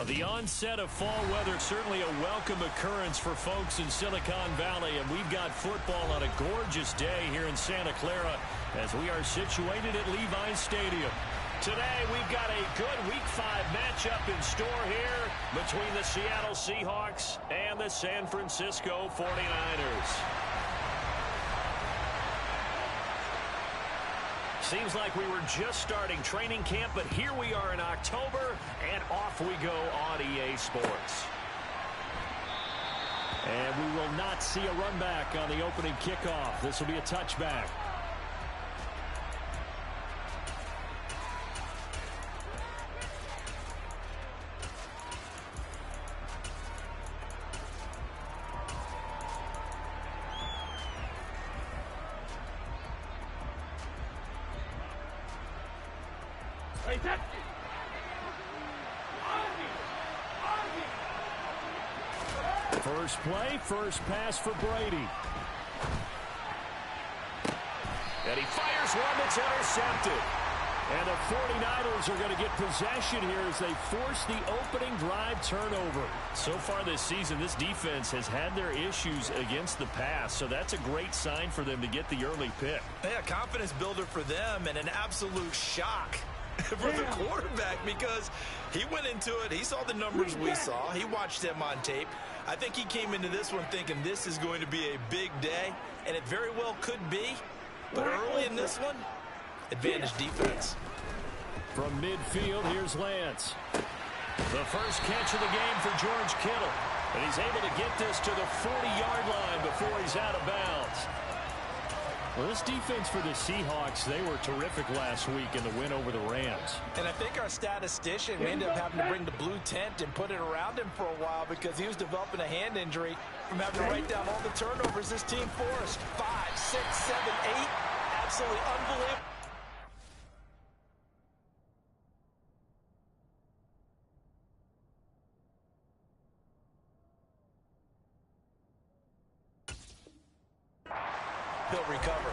The onset of fall weather, certainly a welcome occurrence for folks in Silicon Valley, and we've got football on a gorgeous day here in Santa Clara as we are situated at Levi's Stadium. Today, we've got a good Week 5 matchup in store here between the Seattle Seahawks and the San Francisco 49ers. Seems like we were just starting training camp, but here we are in October, and off we go on EA Sports. And we will not see a run back on the opening kickoff. This will be a touchback. First play, first pass for Brady. And he fires one that's intercepted. And the 49ers are going to get possession here as they force the opening drive turnover. So far this season, this defense has had their issues against the pass, so that's a great sign for them to get the early pick. Yeah, confidence builder for them and an absolute shock for the quarterback because he went into it. He saw the numbers we saw. He watched them on tape. I think he came into this one thinking this is going to be a big day, and it very well could be. But early in this one, advantage defense. From midfield, here's Lance. The first catch of the game for George Kittle. And he's able to get this to the 40-yard line before he's out of bounds. Well, this defense for the Seahawks, they were terrific last week in the win over the Rams. And I think our statistician ended up having to bring the blue tent and put it around him for a while because he was developing a hand injury from having to write down all the turnovers this team forced. 5, 6, 7, 8. Absolutely unbelievable. He'll recover.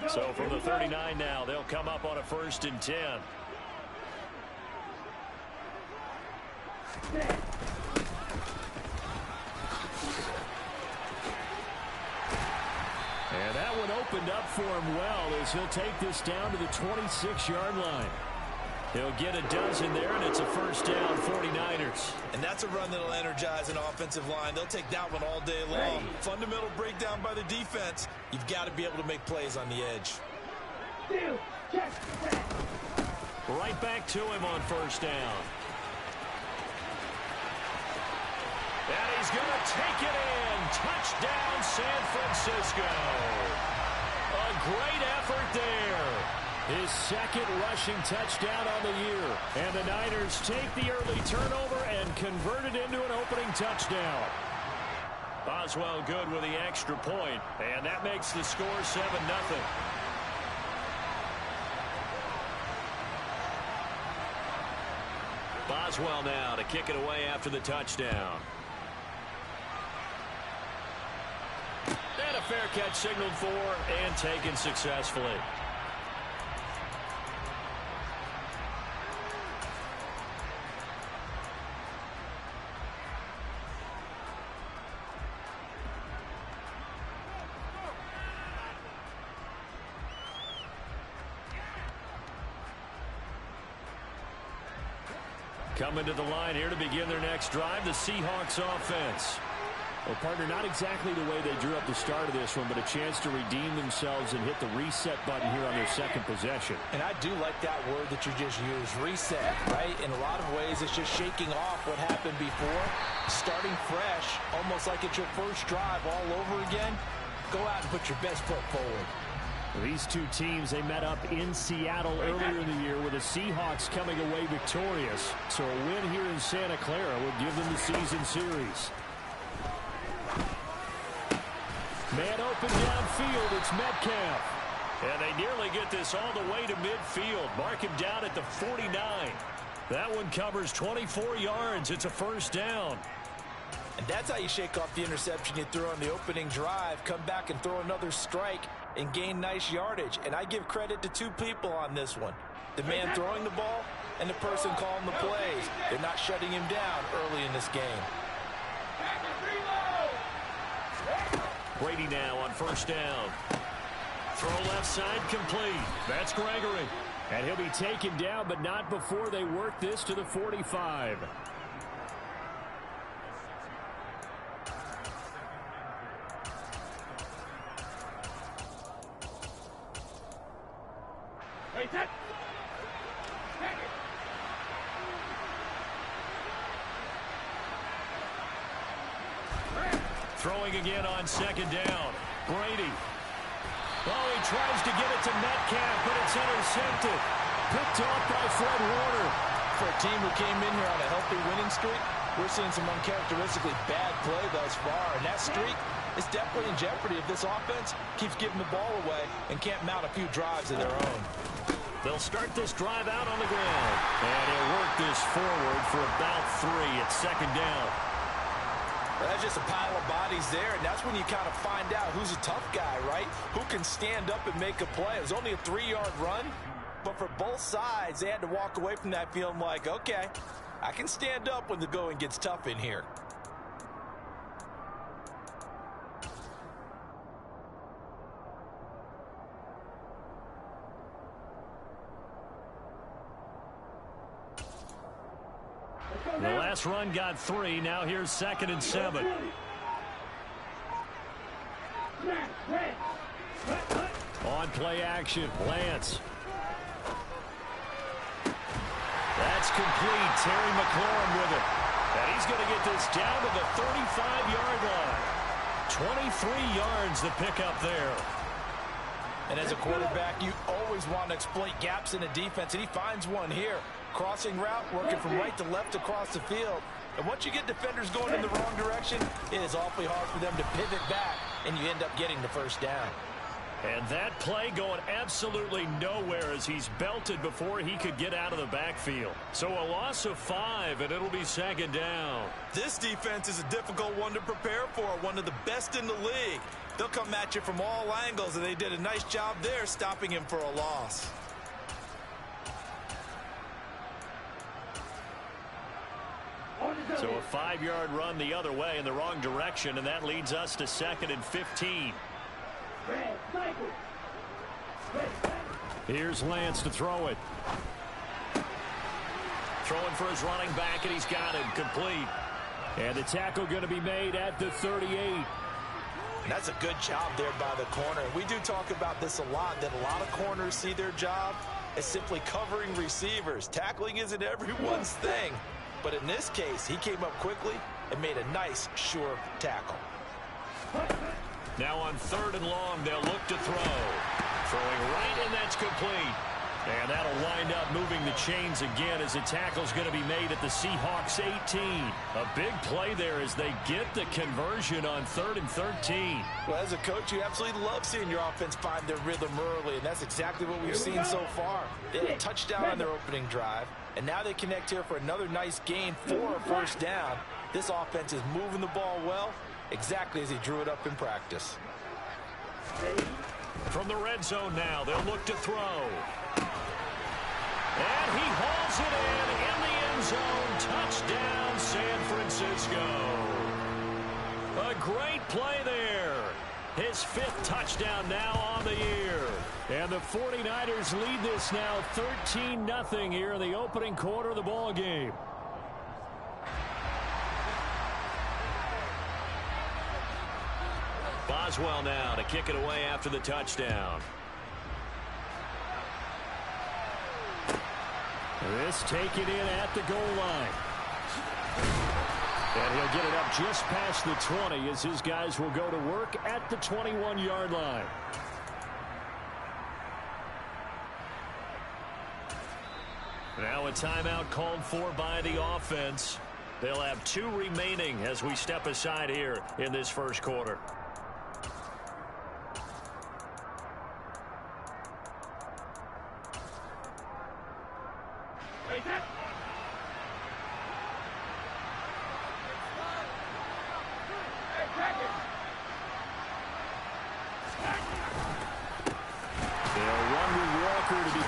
So from the 39 now, they'll come up on a 1st and 10. And that one opened up for him well as he'll take this down to the 26-yard line. He'll get a dozen there, and it's a 1st down, 49ers. And that's a run that'll energize an offensive line. They'll take that one all day long. Fundamental breakdown by the defense. You've got to be able to make plays on the edge. Right back to him on 1st down. And he's going to take it in. Touchdown, San Francisco. A great effort there. His 2nd rushing touchdown on the year. And the Niners take the early turnover and convert it into an opening touchdown. Boswell good with the extra point, and that makes the score 7-0. Boswell now to kick it away after the touchdown. And a fair catch signaled for and taken successfully. Coming to the line here to begin their next drive, the Seahawks offense. Well, partner, not exactly the way they drew up the start of this one, but a chance to redeem themselves and hit the reset button here on their 2nd possession. And I do like that word that you just used, reset, right? In a lot of ways, it's just shaking off what happened before, starting fresh, almost like it's your first drive all over again. Go out and put your best foot forward. These two teams, they met up in Seattle earlier in the year with the Seahawks coming away victorious. So a win here in Santa Clara would give them the season series. Man open downfield, it's Metcalf. And they nearly get this all the way to midfield. Mark him down at the 49. That one covers 24 yards. It's a 1st down. And that's how you shake off the interception you threw on the opening drive, come back and throw another strike and gain nice yardage. And I give credit to two people on this one. The man throwing the ball and the person calling the plays. They're not shutting him down early in this game. Brady now on first down. Throw left side complete. That's Gregory. And he'll be taken down, but not before they work this to the 45. Throwing again on second down. Brady. Oh, he tries to get it to Metcalf, but it's intercepted. Picked off by Fred Warner. For a team who came in here on a healthy winning streak, we're seeing some uncharacteristically bad play thus far. And that streak is definitely in jeopardy if this offense keeps giving the ball away and can't mount a few drives of their own. They'll start this drive out on the ground. And he'll work this forward for about 3 at second down. Well, that's just a pile of bodies there, and that's when you kind of find out who's a tough guy, right? Who can stand up and make a play. It was only a 3-yard run, but for both sides, they had to walk away from that feeling like, okay, I can stand up when the going gets tough in here. The last run got 3. Now here's 2nd and 7. On play action, Lance. That's complete. Terry McLaurin with it. And he's going to get this down to the 35-yard line. 23 yards the pickup there. And as a quarterback, you always want to exploit gaps in the defense, and he finds one here. Crossing route, working from right to left across the field. And once you get defenders going in the wrong direction, it is awfully hard for them to pivot back, and you end up getting the first down. And that play going absolutely nowhere as he's belted before he could get out of the backfield. So a loss of 5, and it'll be 2nd down. This defense is a difficult one to prepare for, one of the best in the league. They'll come at you from all angles, and they did a nice job there stopping him for a loss. So a 5-yard run the other way in the wrong direction, and that leads us to 2nd and 15. Here's Lance to throw it. Throwing for his running back, and he's got it complete. And the tackle going to be made at the 38. And that's a good job there by the corner. We do talk about this a lot, that a lot of corners see their job as simply covering receivers. Tackling isn't everyone's thing. But in this case, he came up quickly and made a nice, sure tackle. Now on 3rd and long, they'll look to throw. Throwing right, and that's complete. And that'll wind up moving the chains again as the tackle's going to be made at the Seahawks 18. A big play there as they get the conversion on 3rd and 13. Well, as a coach, you absolutely love seeing your offense find their rhythm early, and that's exactly what we've seen so far. They had a touchdown on their opening drive, and now they connect here for another nice gain for a first down. This offense is moving the ball well, exactly as he drew it up in practice. From the red zone now, they'll look to throw. And he hauls it in the end zone. Touchdown, San Francisco. A great play there. His 5th touchdown now on the year. And the 49ers lead this now 13-0 here in the opening quarter of the ball game. Boswell now to kick it away after the touchdown. This taken in at the goal line. And he'll get it up just past the 20 as his guys will go to work at the 21-yard line. Now a timeout called for by the offense. They'll have 2 remaining as we step aside here in this first quarter.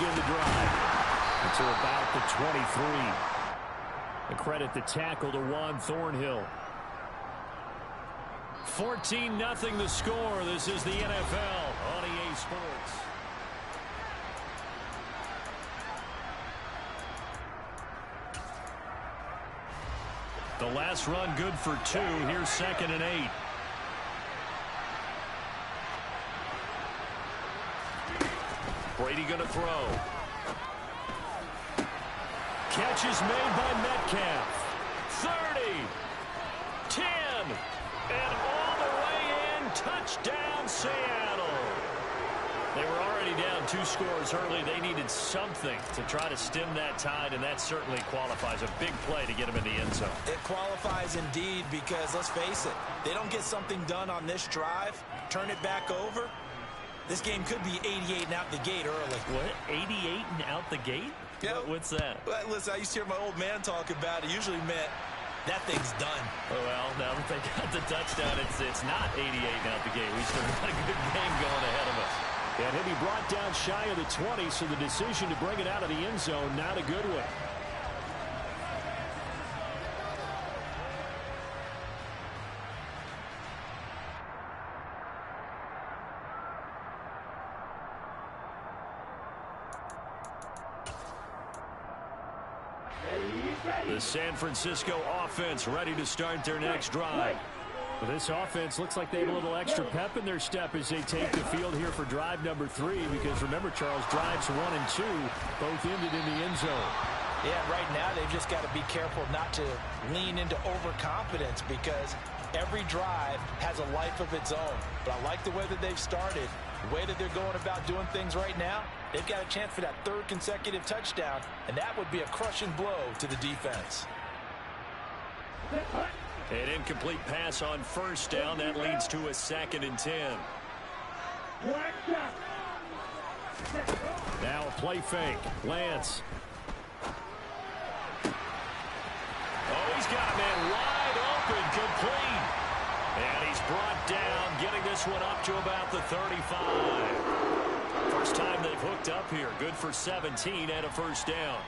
begin the drive. To about the 23. A credit the tackle to Juan Thornhill. 14-0 the score. This is the NFL on EA Sports. The last run good for 2. Here's 2nd and 8. Brady going to throw. Catch is made by Metcalf. 30. 10. And all the way in. Touchdown, Seattle. They were already down 2 scores early. They needed something to try to stem that tide, and that certainly qualifies. A big play to get them in the end zone. It qualifies indeed because, let's face it, they don't get something done on this drive, turn it back over, this game could be 88 and out the gate early. What? 88 and out the gate? Yeah. What's that? Well, listen, I used to hear my old man talk about it. Usually meant that thing's done. Oh, well, now that they got the touchdown, it's not 88 and out the gate. We still got a good game going ahead of us. And he'll be brought down shy of the 20, so the decision to bring it out of the end zone, not a good one. The San Francisco offense ready to start their next drive. Well, this offense looks like they have a little extra pep in their step as they take the field here for drive number 3, because remember, Charles, drives 1 and 2 both ended in the end zone. Yeah, right now they've just got to be careful not to lean into overconfidence because every drive has a life of its own. But I like the way that they've started, the way that they're going about doing things right now. They've got a chance for that 3rd consecutive touchdown, and that would be a crushing blow to the defense. An incomplete pass on 1st down. That leads to a 2nd and 10. Now a play fake. Lance. Oh, he's got a man wide open, complete. And he's brought down, getting this one up to about the 35. First time they've hooked up here. Good for 17 and a 1st down.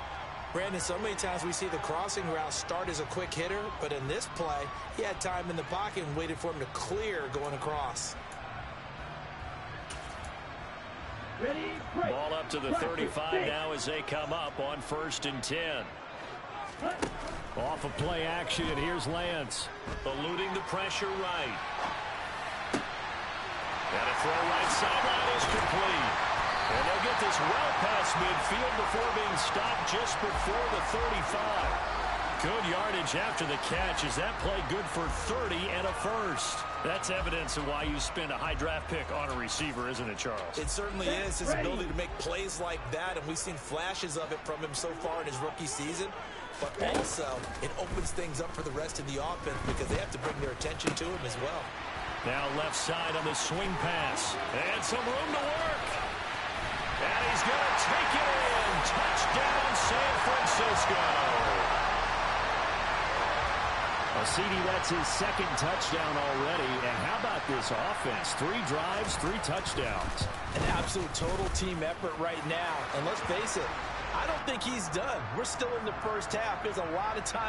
Brandon, so many times we see the crossing route start as a quick hitter, but in this play, he had time in the pocket and waited for him to clear going across. Ball up to the 35 now as they come up on 1st and 10. Off of play action, here's Lance. Eluding the pressure right. And a throw right sideline is complete. And they'll get this well past midfield before being stopped just before the 35. Good yardage after the catch. Is that play good for 30 and a 1st? That's evidence of why you spend a high draft pick on a receiver, isn't it, Charles? It certainly is. His ability to make plays like that, and we've seen flashes of it from him so far in his rookie season. But also, it opens things up for the rest of the offense because they have to bring their attention to him as well. Now left side on the swing pass. And some room to work. And he's going to take it in. Touchdown, San Francisco. Well, CD, that's his 2nd touchdown already. And how about this offense? 3 drives, 3 touchdowns. An absolute total team effort right now. And let's face it, I don't think he's done. We're still in the first half. There's a lot of time